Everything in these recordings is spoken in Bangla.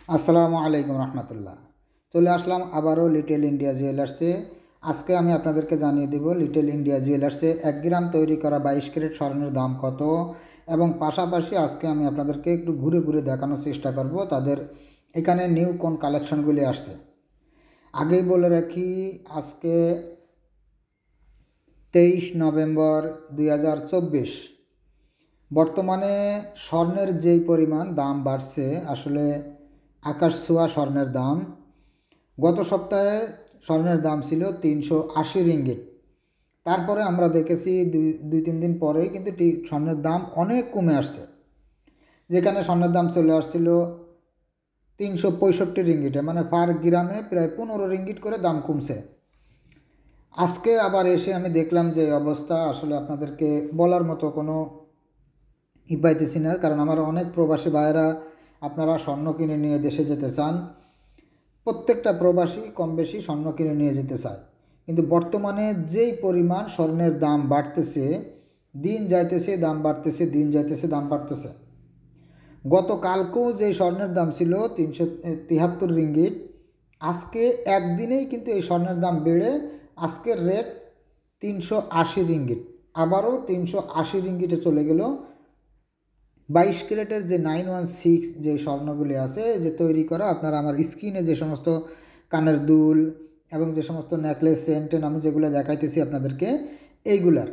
আসসালামু আলাইকুম রহমতুল্লাহ। চলে আসলাম আবারও লিটল ইন্ডিয়া জুয়েলার্সে। আজকে আমি আপনাদেরকে জানিয়ে দেব লিটল ইন্ডিয়া জুয়েলার্সে 1 গ্রাম তৈরি করা 22 ক্যারেট স্বর্ণের দাম কত, এবং পাশাপাশি আজকে আমি আপনাদেরকে একটু ঘুরে ঘুরে দেখানোর চেষ্টা করব তাদের এখানে নিউ কোন কালেকশনগুলি আসছে। আগেই বলে রাখি, আজকে 23 নভেম্বর 2024। বর্তমানে স্বর্ণের যেই পরিমাণ দাম বাড়ছে, আসলে আকাশ ছোঁয়া স্বর্ণের দাম। গত সপ্তাহে স্বর্ণের দাম ছিল 380 রিঙ্গিট। তারপরে আমরা দেখেছি দুই তিন দিন পরেই কিন্তু স্বর্ণের দাম অনেক কমে আসছে, যেখানে স্বর্ণের দাম চলে আসছিল 365 রিঙ্গিটে, মানে পার গ্রামে প্রায় 15 রিঙ্গিট করে দাম কমছে। আজকে আবার এসে আমি দেখলাম যে অবস্থা, আসলে আপনাদেরকে বলার মতো কোনো পাইতেছি না, কারণ আমার অনেক প্রবাসী ভাইয়েরা আপনারা স্বর্ণ কিনে নিয়ে দেশে যেতে চান। প্রত্যেকটা প্রবাসী কম বেশি স্বর্ণ কিনে নিয়ে যেতে চায়, কিন্তু বর্তমানে যেই পরিমাণ স্বর্ণের দাম বাড়তেছে, দিন যাইতেছে দাম বাড়তেছে, দিন যাইতেছে দাম বাড়তেছে। গতকালকেও যে স্বর্ণের দাম ছিল 373 রিঙ্গিট, আজকে একদিনেই কিন্তু এই স্বর্ণের দাম বেড়ে আজকের রেট 380 রিঙ্গিট, আবারও 380 রিঙ্গিটে চলে গেল। 22 ক্যারেটের যে 916 যে স্বর্ণগুলি আছে যে তৈরি করা, আপনারা আমার স্ক্রিনে যে সমস্ত কানের দুল এবং যে সমস্ত নেকলেস চেন আমি যেগুলো দেখাইতেছি আপনাদেরকে, এইগুলার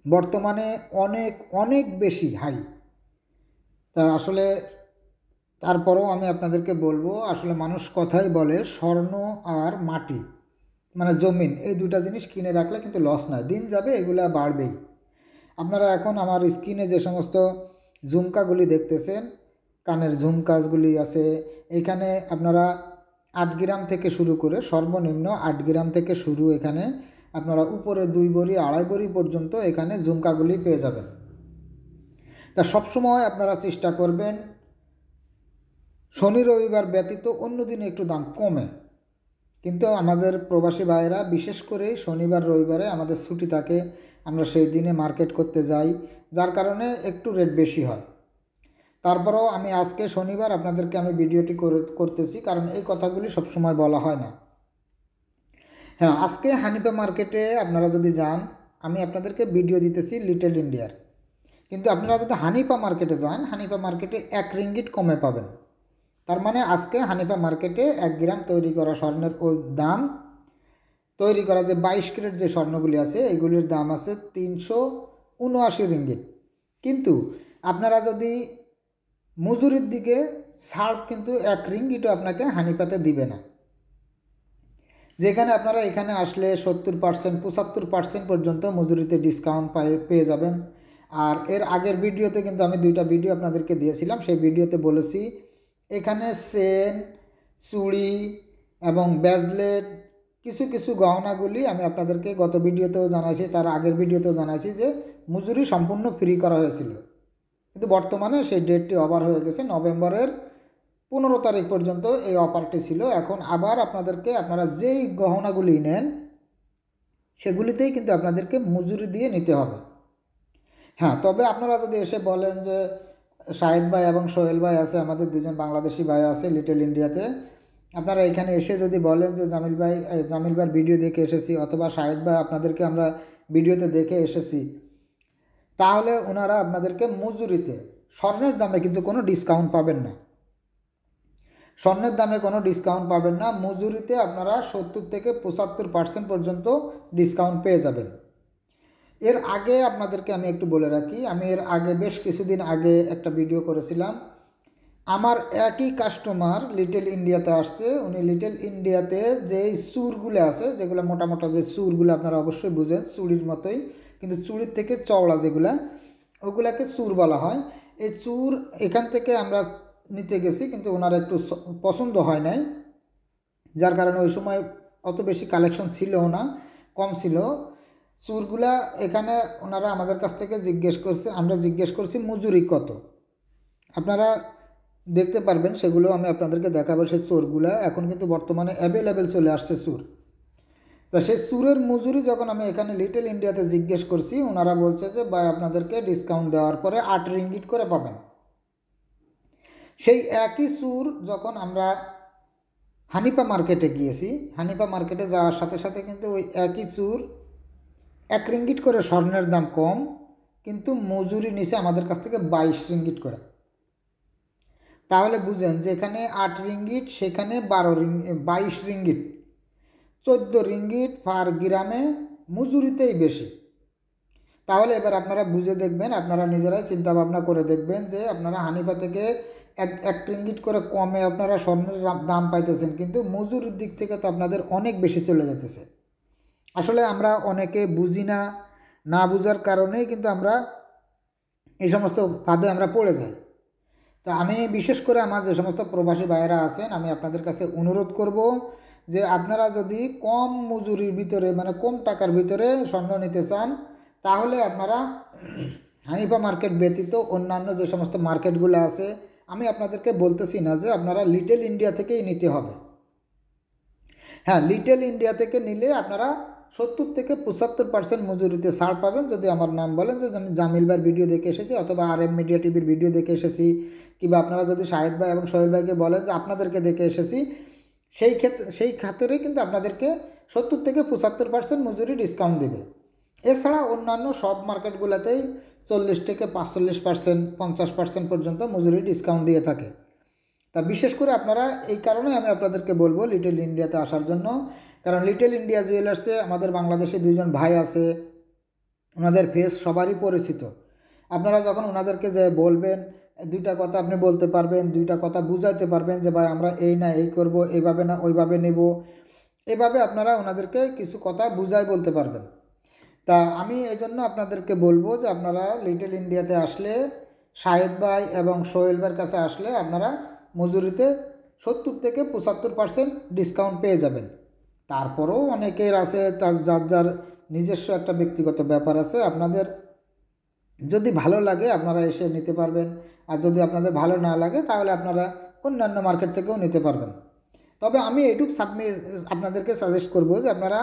বর্তমানে অনেক অনেক বেশি হাই। তা আসলে তারপরেও আমি আপনাদেরকে বলবো, আসলে মানুষ কথাই বলে স্বর্ণ আর মাটি মানে জমিন, এই দুটা জিনিস কিনে রাখলে কিন্তু লস নয়, দিন যাবে এগুলা বাড়বেই। আপনারা এখন আমার স্ক্রিনে যে সমস্ত ঝুমকাগুলি দেখতেছেন, কানের ঝুমকাগুলি আছে, এখানে আপনারা 8 গ্রাম থেকে শুরু করে সর্বনিম্ন 8 গ্রাম থেকে শুরু, এখানে আপনারা উপরে 2 ভরি 2.5 ভরি পর্যন্ত এখানে ঝুমকাগুলি পেয়ে যাবেন। তা সবসময় আপনারা চেষ্টা করবেন শনি রবিবার ব্যতীত অন্য দিনে একটু দাম কমে, কিন্তু আমাদের প্রবাসী ভাইয়েরা বিশেষ করে শনিবার রবিবারে আমাদের ছুটি থাকে, আমরা সেই দিনে মার্কেট করতে যাই, যার কারণে একটু রেট বেশি হয়। তারপরেও আমি আজকে শনিবার আপনাদেরকে আমি ভিডিওটি করতেছি, কারণ এই কথাগুলি সবসময় বলা হয় না। হ্যাঁ, আজকে হানিফা মার্কেটে আপনারা যদি যান, আমি আপনাদেরকে ভিডিও দিতেছি লিটল ইন্ডিয়ার, কিন্তু আপনারা যদি হানিফা মার্কেটে যান, হানিফা মার্কেটে 1 রিঙ্গিট কমে পাবেন। তার মানে আজকে হানিফা মার্কেটে 1 গ্রাম তৈরি করা স্বর্ণের ওই দাম, তৈরি করা যে 22 ক্যারেট যে স্বর্ণগুলি আছে এগুলির দাম আছে 379 রিঙ্গিট। কিন্তু আপনারা যদি মজুরির দিকে ছাড়, কিন্তু 1 রিঙ্গিটও আপনাকে হানিফাতে দিবে না, যেখানে আপনারা এখানে আসলে 70% 75% পর্যন্ত মজুরিতে ডিসকাউন্ট পেয়ে যাবেন। আর এর আগের ভিডিওতে কিন্তু আমি 2টা ভিডিও আপনাদেরকে দিয়েছিলাম, সেই ভিডিওতে বলেছি এখানে চেন, চুড়ি এবং ব্রেসলেট, কিছু কিছু গহনাগুলি আমি আপনাদেরকে গত ভিডিওতেও জানাইছি, তার আগের ভিডিওতেও জানাইছি যে মজুরি সম্পূর্ণ ফ্রি করা হয়েছিল, কিন্তু বর্তমানে সেই ডেটটি ওভার হয়ে গেছে। নভেম্বরের 15 তারিখ পর্যন্ত এই অফারটি ছিল। এখন আবার আপনাদেরকে আপনারা যেই গহনাগুলি নেন সেগুলিতেই কিন্তু আপনাদেরকে মজুরি দিয়ে নিতে হবে। হ্যাঁ, তবে আপনারা যদি এসে বলেন যে শাহিদ ভাই এবং সোহেল ভাই আছে, আমাদের দুজন বাংলাদেশি ভাই আছে লিটল ইন্ডিয়াতে, আপনারা এখানে এসে যদি বলেন যে জামিল ভাইয়ের ভিডিও দেখে এসেছি, অথবা শাহিদ ভাই আপনাদেরকে আমরা ভিডিওতে দেখে এসেছি, তাহলে ওনারা আপনাদেরকে মজুরিতে, স্বর্ণের দামে কিন্তু কোনো ডিসকাউন্ট পাবেন না, স্বর্ণের দামে কোনো ডিসকাউন্ট পাবেন না, মজুরিতে আপনারা 70 থেকে 75% পর্যন্ত ডিসকাউন্ট পেয়ে যাবেন। এর আগে আপনাদেরকে আমি একটু বলে রাখি, আমি এর আগে বেশ কিছুদিন আগে একটা ভিডিও করেছিলাম, আমার একই কাস্টমার লিটল ইন্ডিয়াতে আসছে, উনি লিটল ইন্ডিয়াতে যেই চুরগুলো আছে, যেগুলো মোটা মোটা যে চুরগুলো আপনারা অবশ্যই বুঝেন, চুড়ির মতোই কিন্তু চুড়ির থেকে চওড়া যেগুলা, ওগুলাকে চুর বলা হয়। এই চুর এখান থেকে আমরা নিতে গেছি, কিন্তু ওনার একটু পছন্দ হয় নাই, যার কারণে ওই সময় অত বেশি কালেকশন ছিলও না, কম ছিল চুরগুলা। এখানে ওনারা আমাদের কাছ থেকে আমরা জিজ্ঞেস করছি মজুরি কত, আপনারা দেখতে পারবেন, সেগুলো আমি আপনাদেরকে দেখাবো। সেই চোরগুলা এখন কিন্তু বর্তমানে অ্যাভেলেবেল চলে আসছে চুর। তা সেই চুরের মজুরি যখন আমি এখানে লিটল ইন্ডিয়াতে জিজ্ঞেস করছি, ওনারা বলছে যে ভাই আপনাদেরকে ডিসকাউন্ট দেওয়ার পরে 8 রিঙ্গিট করে পাবেন। সেই একই চুর যখন আমরা হানিপা মার্কেটে গিয়েছি, হানিপা মার্কেটে যাওয়ার সাথে সাথে কিন্তু ওই একই চুর 1 রিঙ্গিট করে স্বর্ণের দাম কম, কিন্তু মজুরি নিচে আমাদের কাছ থেকে 22 রিঙ্গিট করে। তাহলে বুঝেন যে এখানে 8 রিঙ্গিট, সেখানে 22 রিঙ্গিট, 14 রিঙ্গিট পার গ্রামে মজুরিতেই বেশি। তাহলে এবার আপনারা বুঝে দেখবেন, আপনারা নিজেরাই চিন্তা ভাবনা করে দেখবেন যে আপনারা হানিপা থেকে 1 রিঙ্গিট করে কমে আপনারা স্বর্ণের দাম পাইতেছেন, কিন্তু মজুরির দিক থেকে তো আপনাদের অনেক বেশি চলে যেতেছে। আসলে আমরা অনেকে বুঝি না, না বুঝার কারণেই কিন্তু আমরা এই সমস্ত ফাঁদে আমরা পড়ে যাই। তা আমি বিশেষ করে আমার যে সমস্ত প্রবাসী ভাইয়েরা আছেন, আমি আপনাদের কাছে অনুরোধ করব যে আপনারা যদি কম মজুরির ভিতরে, মানে কম টাকার ভিতরে স্বর্ণ নিতে চান, তাহলে আপনারা হানিফা মার্কেট ব্যতীত অন্যান্য যে সমস্ত মার্কেটগুলো আছে, আমি আপনাদেরকে বলতেছি না যে আপনারা লিটল ইন্ডিয়া থেকেই নিতে হবে। হ্যাঁ, লিটল ইন্ডিয়া থেকে নিলে আপনারা 70 থেকে 75% মজুরিতে ছাড় পাবেন যদি আমার নাম বলেন যে আমি জামিল ভাইয়ের ভিডিও দেখে এসেছি, অথবা RM মিডিয়া টিভির ভিডিও দেখে এসেছি, কিংবা আপনারা যদি শাহেদ ভাই এবং সোহেল ভাইকে বলেন যে আপনাদেরকে দেখে এসেছি, সেই খাতিরে কিন্তু আপনাদেরকে 70 থেকে 75% মজুরি ডিসকাউন্ট দেবে। এছাড়া অন্যান্য সব মার্কেটগুলোতেই 40 থেকে 45%, 50% পর্যন্ত মজুরি ডিসকাউন্ট দিয়ে থাকে। তা বিশেষ করে আপনারা, এই কারণে আমি আপনাদেরকে বলবো লিটল ইন্ডিয়াতে আসার জন্য, কারণ লিটল ইন্ডিয়া জুয়েলার্সে আমাদের বাংলাদেশে 2 জন ভাই আছে, ওনাদের ফেস সবারই পরিচিত। আপনারা যখন ওনাদেরকে যে বলবেন, 2টা কথা আপনি বলতে পারবেন, 2টা কথা বুঝাইতে পারবেন যে ভাই আমরা এই না এই করব, এইভাবে না ওইভাবে নেব, এভাবে আপনারা ওনাদেরকে কিছু কথা বুঝাই বলতে পারবেন। তা আমি এই জন্য আপনাদেরকে বলবো যে আপনারা লিটল ইন্ডিয়াতে আসলে, শাহেদ ভাই এবং সোহেল ভাইয়ের কাছে আসলে আপনারা মজুরিতে 70 থেকে 75% ডিসকাউন্ট পেয়ে যাবেন। তারপরেও অনেকের আছে যার যার নিজস্ব একটা ব্যক্তিগত ব্যাপার আছে। আপনাদের যদি ভালো লাগে আপনারা এসে নিতে পারবেন, আর যদি আপনাদের ভালো না লাগে তাহলে আপনারা অন্যান্য মার্কেট থেকেও নিতে পারবেন। তবে আমি এইটুকু আপনাদেরকে সাজেস্ট করব যে আপনারা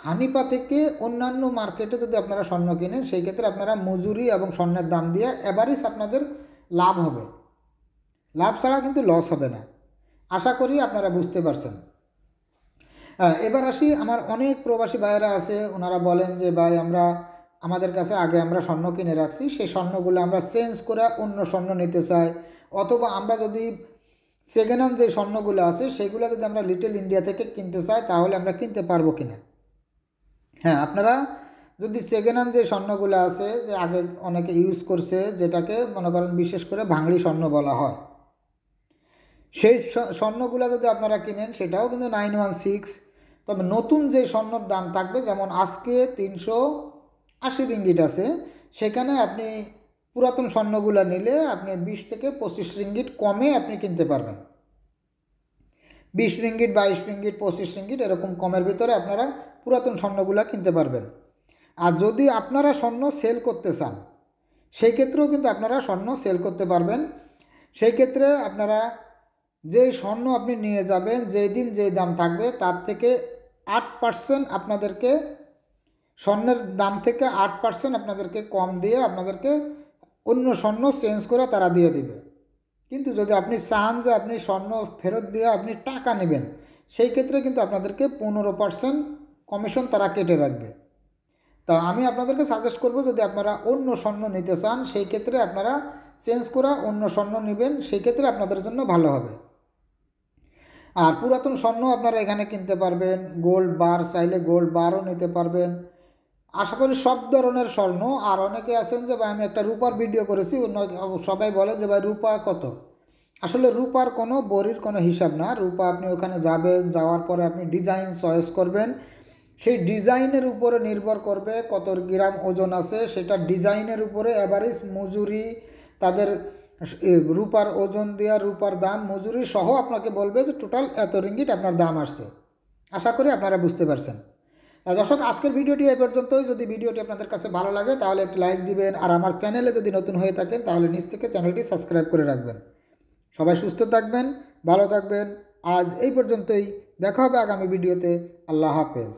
হানিপা থেকে অন্যান্য মার্কেটে যদি আপনারা স্বর্ণ কিনেন, সেই ক্ষেত্রে আপনারা মজুরি এবং স্বর্ণের দাম দিয়ে এভারেজ আপনাদের লাভ হবে, লাভ ছাড়া কিন্তু লস হবে না। আশা করি আপনারা বুঝতে পারছেন। এবার আসি, আমার অনেক প্রবাসী ভাইয়েরা আছে, ওনারা বলেন যে ভাই আমাদের কাছে আগে আমরা স্বর্ণ কিনে রাখছি, সেই স্বর্ণগুলো আমরা চেঞ্জ করে অন্য স্বর্ণ নিতে চাই, অথবা আমরা যদি সেকেন্ড হ্যান্ড যে স্বর্ণগুলো আছে সেগুলো যদি আমরা লিটল ইন্ডিয়া থেকে কিনতে চাই তাহলে আমরা কিনতে পারবো কিনা। হ্যাঁ, আপনারা যদি সেকেন্ড হ্যান্ড যে স্বর্ণগুলো আছে, যে আগে অনেকে ইউজ করছে, যেটাকে মনে করেন বিশেষ করে ভাঙড়ি স্বর্ণ বলা হয়, সেই স্বর্ণগুলো যদি আপনারা কিনেন সেটাও কিন্তু 916। তবে নতুন যে স্বর্ণর দাম থাকবে, যেমন আজকে 380 রিঙ্গিট আছে, সেখানে আপনি পুরাতন স্বর্ণগুলো নিলে আপনি 20 থেকে 25 রিঙ্গিট কমে আপনি কিনতে পারবেন। 20 রিঙ্গিট, 22 রিঙ্গিট, 25 রিঙ্গিট, এরকম কমের ভিতরে আপনারা পুরাতন স্বর্ণগুলো কিনতে পারবেন। আর যদি আপনারা স্বর্ণ সেল করতে চান, সেই ক্ষেত্রেও কিন্তু আপনারা স্বর্ণ সেল করতে পারবেন। সেই ক্ষেত্রে আপনারা যেই স্বর্ণ আপনি নিয়ে যাবেন, যেই দিন যেই দাম থাকবে তার থেকে 8% আপনাদেরকে, স্বর্ণের দাম থেকে 8% আপনাদেরকে কম দিয়ে আপনাদেরকে অন্য স্বর্ণ চেঞ্জ করে তারা দিয়ে দিবে। কিন্তু যদি আপনি চান যে আপনি স্বর্ণ ফেরত দিয়ে আপনি টাকা নেবেন, সেই ক্ষেত্রে কিন্তু আপনাদেরকে 15% কমিশন তারা কেটে রাখবে। তা আমি আপনাদেরকে সাজেস্ট করব, যদি আপনারা অন্য স্বর্ণ নিতে চান সেই ক্ষেত্রে আপনারা চেঞ্জ করে অন্য স্বর্ণ নেবেন, সেই ক্ষেত্রে আপনাদের জন্য ভালো হবে। আর পুরাতন স্বর্ণ আপনারা এখানে কিনতে পারবেন, গোল্ড বার চাইলে গোল্ড বারও নিতে পারবেন, আশা করি সব ধরনের স্বর্ণ। আর অনেকে আছেন যে ভাই আমি একটা রূপার ভিডিও করেছি, সবাই বলে যে ভাই রূপা কত। আসলে রূপার কোনো বড়ির কোনো হিসাব না। রূপা আপনি ওখানে যাবেন, যাওয়ার পরে আপনি ডিজাইন চয়েস করবেন, সেই ডিজাইনের উপরে নির্ভর করবে কত গ্রাম ওজন আছে, সেটা ডিজাইনের উপরে এভারেজ মজুরি, তাদের রূপার ওজন দেওয়া, রূপার দাম, মজুরি সহ আপনাকে বলবে যে টোটাল এত রিঙ্গিট আপনার দাম আসছে। আশা করি আপনারা বুঝতে পারছেন। দর্শক, আজকের ভিডিওটি এই পর্যন্তই। যদি ভিডিওটি আপনাদের কাছে ভালো লাগে তাহলে একটি লাইক দিবেন, আর আমার চ্যানেলে যদি নতুন হয়ে থাকেন তাহলে নিচ থেকে চ্যানেলটি সাবস্ক্রাইব করে রাখবেন। সবাই সুস্থ থাকবেন, ভালো থাকবেন। আজ এই পর্যন্তই, দেখা হবে আগামী ভিডিওতে। আল্লাহ হাফেজ।